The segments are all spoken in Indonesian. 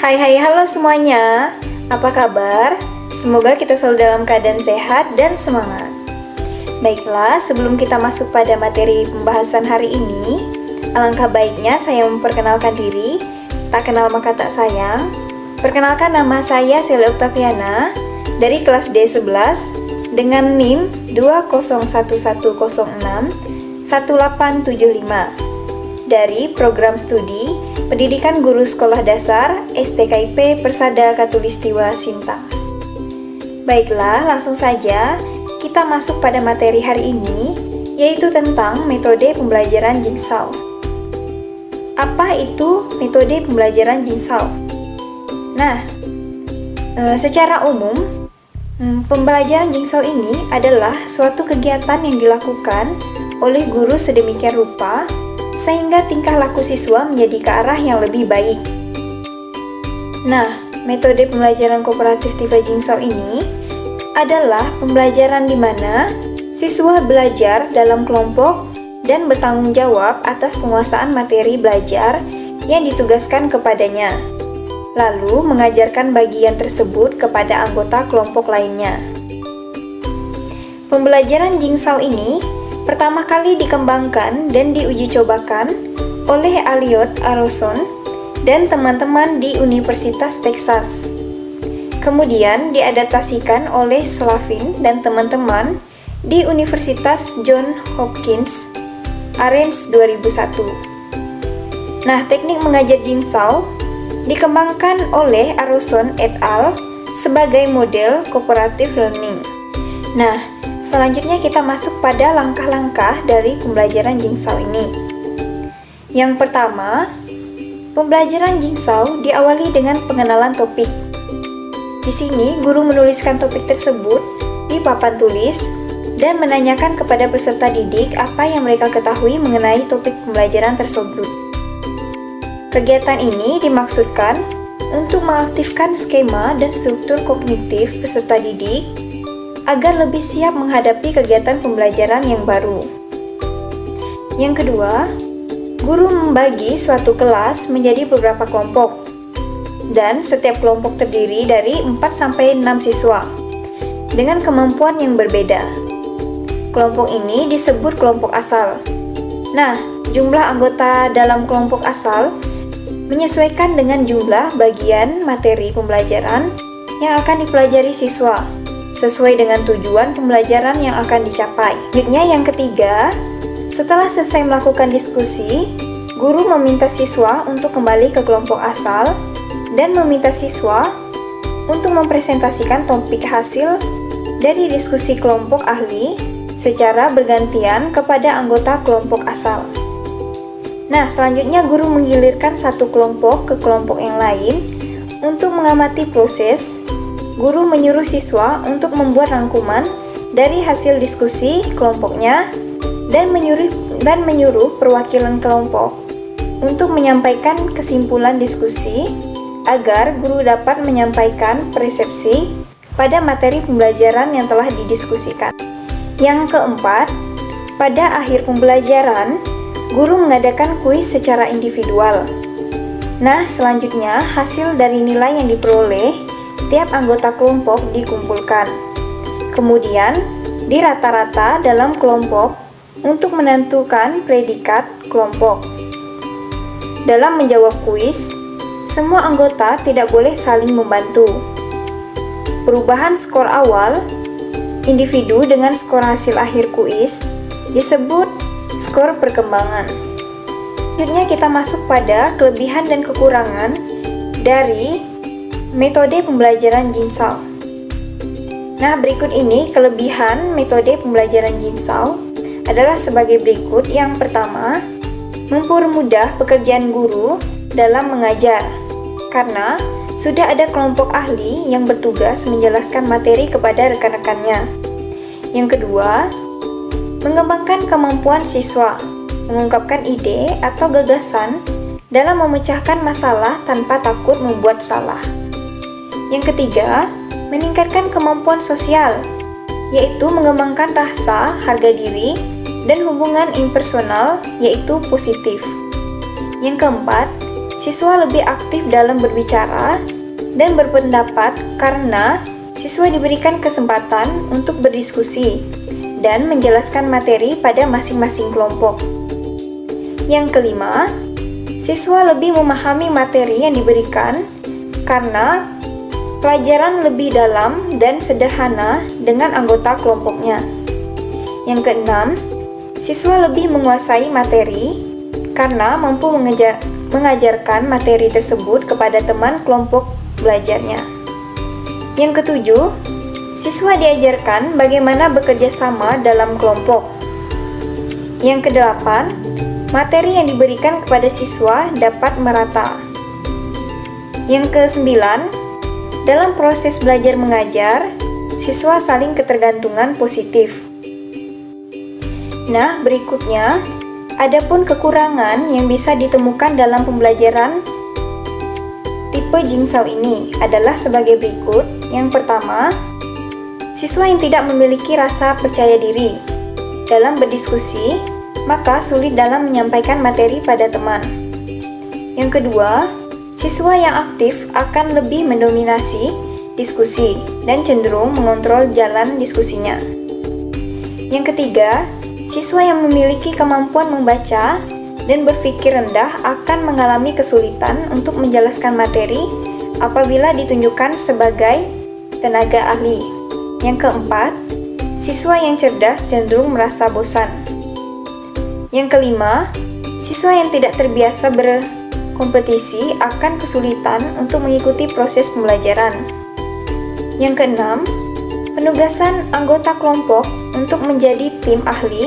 Halo semuanya. Apa kabar? Semoga kita selalu dalam keadaan sehat dan semangat. Baiklah, sebelum kita masuk pada materi pembahasan hari ini, alangkah baiknya saya memperkenalkan diri. Tak kenal maka tak sayang. Perkenalkan, nama saya Sally Octaviana dari kelas D11 dengan NIM 20111061875 dari program studi Pendidikan Guru Sekolah Dasar STKIP Persada Katulistiwa Sintang. Baiklah, langsung saja kita masuk pada materi hari ini, yaitu tentang metode pembelajaran Jigsaw. Apa itu metode pembelajaran Jigsaw? Nah, secara umum, pembelajaran Jigsaw ini adalah suatu kegiatan yang dilakukan oleh guru sedemikian rupa sehingga tingkah laku siswa menjadi ke arah yang lebih baik. Nah, metode pembelajaran kooperatif tipe Jigsaw ini adalah pembelajaran di mana siswa belajar dalam kelompok dan bertanggung jawab atas penguasaan materi belajar yang ditugaskan kepadanya, lalu mengajarkan bagian tersebut kepada anggota kelompok lainnya. Pembelajaran Jigsaw ini pertama kali dikembangkan dan diuji cobakan oleh Elliott Aronson dan teman-teman di Universitas Texas. Kemudian diadaptasikan oleh Slavin dan teman-teman di Universitas Johns Hopkins, Athens 2001. Nah, teknik mengajar Jigsaw dikembangkan oleh Aronson et al. Sebagai model cooperative learning. Nah, selanjutnya kita masuk pada langkah-langkah dari pembelajaran Jigsaw ini. Yang pertama, pembelajaran Jigsaw diawali dengan pengenalan topik. Di sini, guru menuliskan topik tersebut di papan tulis dan menanyakan kepada peserta didik apa yang mereka ketahui mengenai topik pembelajaran tersebut. Kegiatan ini dimaksudkan untuk mengaktifkan skema dan struktur kognitif peserta didik agar lebih siap menghadapi kegiatan pembelajaran yang baru. Yang kedua, guru membagi suatu kelas menjadi beberapa kelompok, dan setiap kelompok terdiri dari 4-6 siswa dengan kemampuan yang berbeda. Kelompok ini disebut kelompok asal. Nah, jumlah anggota dalam kelompok asal menyesuaikan dengan jumlah bagian materi pembelajaran yang akan dipelajari siswa, sesuai dengan tujuan pembelajaran yang akan dicapai. Selanjutnya yang ketiga, setelah selesai melakukan diskusi, guru meminta siswa untuk kembali ke kelompok asal dan meminta siswa untuk mempresentasikan topik hasil dari diskusi kelompok ahli secara bergantian kepada anggota kelompok asal. Nah, selanjutnya guru menggilirkan satu kelompok ke kelompok yang lain untuk mengamati proses. Guru menyuruh siswa untuk membuat rangkuman dari hasil diskusi kelompoknya dan menyuruh perwakilan kelompok untuk menyampaikan kesimpulan diskusi agar guru dapat menyampaikan persepsi pada materi pembelajaran yang telah didiskusikan. Yang keempat, pada akhir pembelajaran, guru mengadakan kuis secara individual. Nah, selanjutnya hasil dari nilai yang diperoleh tiap anggota kelompok dikumpulkan. Kemudian, dirata-rata dalam kelompok untuk menentukan predikat kelompok. Dalam menjawab kuis, semua anggota tidak boleh saling membantu. Perubahan skor awal individu dengan skor hasil akhir kuis disebut skor perkembangan. Selanjutnya kita masuk pada kelebihan dan kekurangan dari metode pembelajaran Jigsaw. Nah, berikut ini kelebihan metode pembelajaran Jigsaw adalah sebagai berikut. Yang pertama, mempermudah pekerjaan guru dalam mengajar, karena sudah ada kelompok ahli yang bertugas menjelaskan materi kepada rekan-rekannya. Yang kedua, mengembangkan kemampuan siswa, mengungkapkan ide atau gagasan dalam memecahkan masalah tanpa takut membuat salah. Yang ketiga, meningkatkan kemampuan sosial, yaitu mengembangkan rasa, harga diri, dan hubungan impersonal, yaitu positif. Yang keempat, siswa lebih aktif dalam berbicara dan berpendapat karena siswa diberikan kesempatan untuk berdiskusi dan menjelaskan materi pada masing-masing kelompok. Yang kelima, siswa lebih memahami materi yang diberikan karena pelajaran lebih dalam dan sederhana dengan anggota kelompoknya. Yang keenam, siswa lebih menguasai materi karena mampu mengajarkan materi tersebut kepada teman kelompok belajarnya. Yang ketujuh, siswa diajarkan bagaimana bekerja sama dalam kelompok. Yang kedelapan, materi yang diberikan kepada siswa dapat merata. Yang kesembilan, dalam proses belajar mengajar, siswa saling ketergantungan positif. Nah, berikutnya, adapun kekurangan yang bisa ditemukan dalam pembelajaran tipe Jigsaw ini adalah sebagai berikut. Yang pertama, siswa yang tidak memiliki rasa percaya diri dalam berdiskusi, maka sulit dalam menyampaikan materi pada teman. Yang kedua, siswa yang aktif akan lebih mendominasi diskusi dan cenderung mengontrol jalan diskusinya. Yang ketiga, siswa yang memiliki kemampuan membaca dan berpikir rendah akan mengalami kesulitan untuk menjelaskan materi apabila ditunjukkan sebagai tenaga ahli. Yang keempat, siswa yang cerdas cenderung merasa bosan. Yang kelima, siswa yang tidak terbiasa berkompetisi akan kesulitan untuk mengikuti proses pembelajaran. Yang keenam, penugasan anggota kelompok untuk menjadi tim ahli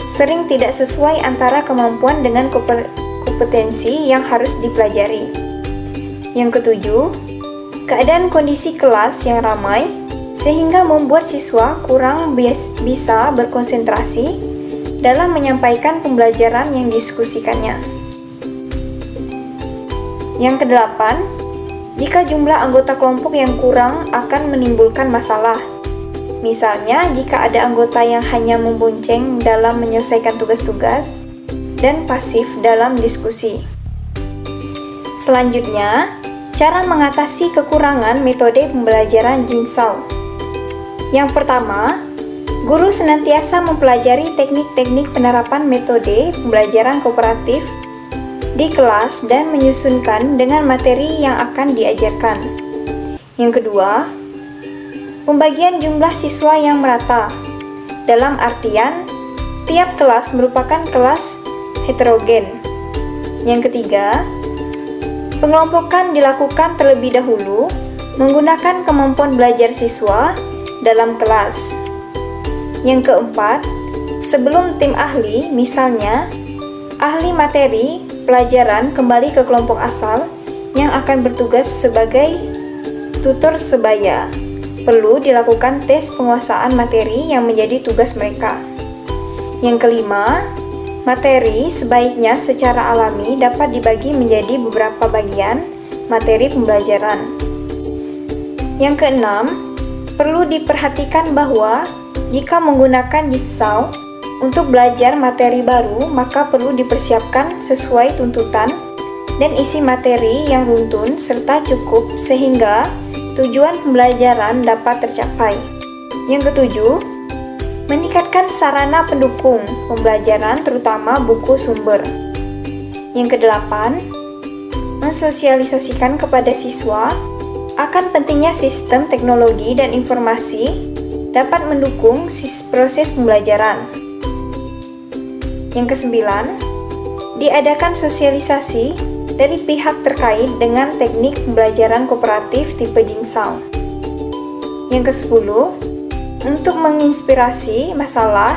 sering tidak sesuai antara kemampuan dengan kompetensi yang harus dipelajari. Yang ketujuh, keadaan kondisi kelas yang ramai sehingga membuat siswa kurang bisa berkonsentrasi dalam menyampaikan pembelajaran yang didiskusikannya. Yang kedelapan, jika jumlah anggota kelompok yang kurang akan menimbulkan masalah. Misalnya, jika ada anggota yang hanya membonceng dalam menyelesaikan tugas-tugas dan pasif dalam diskusi. Selanjutnya, cara mengatasi kekurangan metode pembelajaran Jigsaw. Yang pertama, guru senantiasa mempelajari teknik-teknik penerapan metode pembelajaran kooperatif di kelas dan menyusunkan dengan materi yang akan diajarkan. Yang kedua, pembagian jumlah siswa yang merata, dalam artian tiap kelas merupakan kelas heterogen. Yang ketiga, pengelompokan dilakukan terlebih dahulu menggunakan kemampuan belajar siswa dalam kelas. Yang keempat, sebelum tim ahli, misalnya ahli materi pelajaran kembali ke kelompok asal yang akan bertugas sebagai tutor sebaya, perlu dilakukan tes penguasaan materi yang menjadi tugas mereka. Yang kelima, materi sebaiknya secara alami dapat dibagi menjadi beberapa bagian materi pembelajaran. Yang keenam, perlu diperhatikan bahwa jika menggunakan Jigsaw untuk belajar materi baru, maka perlu dipersiapkan sesuai tuntutan dan isi materi yang runtun serta cukup sehingga tujuan pembelajaran dapat tercapai. Yang ketujuh, meningkatkan sarana pendukung pembelajaran terutama buku sumber. Yang kedelapan, mensosialisasikan kepada siswa akan pentingnya sistem teknologi dan informasi dapat mendukung proses pembelajaran. Yang kesembilan, diadakan sosialisasi dari pihak terkait dengan teknik pembelajaran kooperatif tipe Jigsaw. Yang kesepuluh, untuk menginspirasi masalah,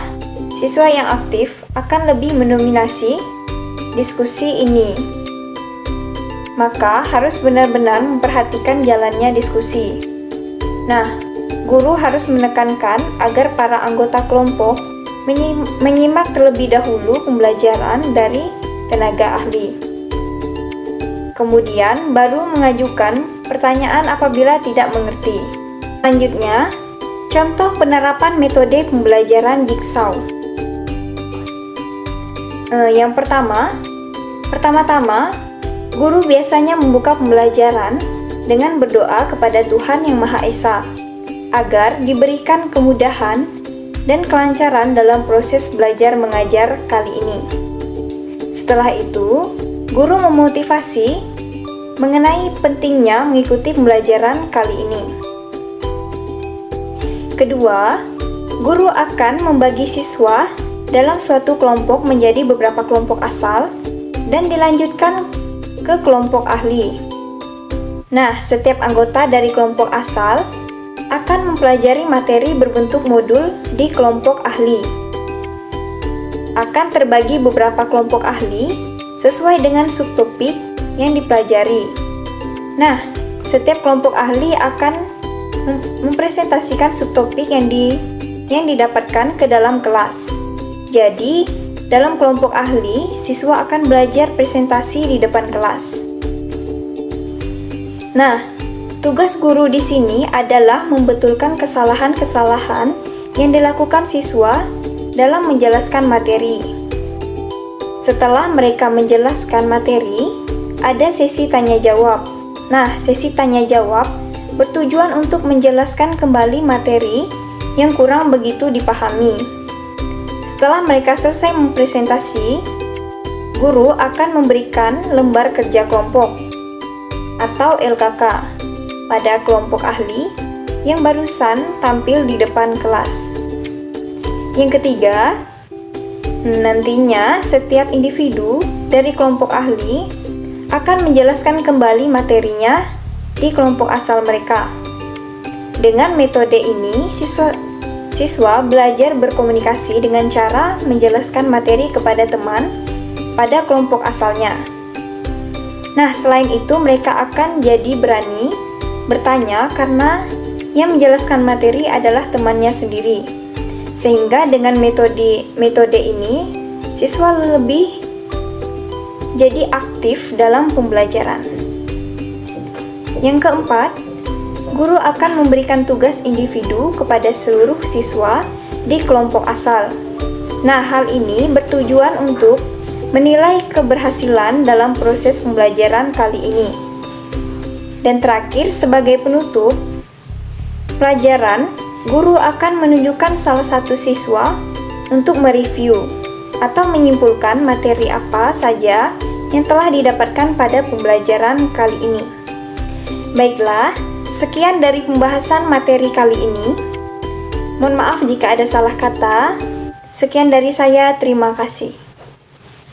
siswa yang aktif akan lebih mendominasi diskusi ini. Maka harus benar-benar memperhatikan jalannya diskusi. Nah, guru harus menekankan agar para anggota kelompok menyimak terlebih dahulu pembelajaran dari tenaga ahli. Kemudian baru mengajukan pertanyaan apabila tidak mengerti. Selanjutnya, contoh penerapan metode pembelajaran Jigsaw. Yang pertama-tama, guru biasanya membuka pembelajaran dengan berdoa kepada Tuhan Yang Maha Esa agar diberikan kemudahan dan kelancaran dalam proses belajar mengajar kali ini. Setelah itu, guru memotivasi mengenai pentingnya mengikuti pembelajaran kali ini. Kedua, guru akan membagi siswa dalam suatu kelompok menjadi beberapa kelompok asal dan dilanjutkan ke kelompok ahli. Nah, setiap anggota dari kelompok asal akan mempelajari materi berbentuk modul di kelompok ahli. Akan terbagi beberapa kelompok ahli sesuai dengan subtopik yang dipelajari. Nah, setiap kelompok ahli akan mempresentasikan subtopik yang didapatkan ke dalam kelas. Jadi, dalam kelompok ahli, siswa akan belajar presentasi di depan kelas. Nah, tugas guru di sini adalah membetulkan kesalahan-kesalahan yang dilakukan siswa dalam menjelaskan materi. Setelah mereka menjelaskan materi, ada sesi tanya jawab. Nah, sesi tanya jawab bertujuan untuk menjelaskan kembali materi yang kurang begitu dipahami. Setelah mereka selesai mempresentasi, guru akan memberikan lembar kerja kelompok atau LKK pada kelompok ahli yang barusan tampil di depan kelas. Yang ketiga, nantinya setiap individu dari kelompok ahli akan menjelaskan kembali materinya di kelompok asal mereka. Dengan metode ini, siswa belajar berkomunikasi dengan cara menjelaskan materi kepada teman pada kelompok asalnya. Nah, selain itu mereka akan jadi berani bertanya karena yang menjelaskan materi adalah temannya sendiri. Sehingga dengan metode ini, siswa lebih jadi aktif dalam pembelajaran. Yang keempat, guru akan memberikan tugas individu kepada seluruh siswa di kelompok asal. Nah, hal ini bertujuan untuk menilai keberhasilan dalam proses pembelajaran kali ini. Dan terakhir, sebagai penutup pelajaran, guru akan menunjukkan salah satu siswa untuk mereview atau menyimpulkan materi apa saja yang telah didapatkan pada pembelajaran kali ini. Baiklah, sekian dari pembahasan materi kali ini. Mohon maaf jika ada salah kata. Sekian dari saya, terima kasih.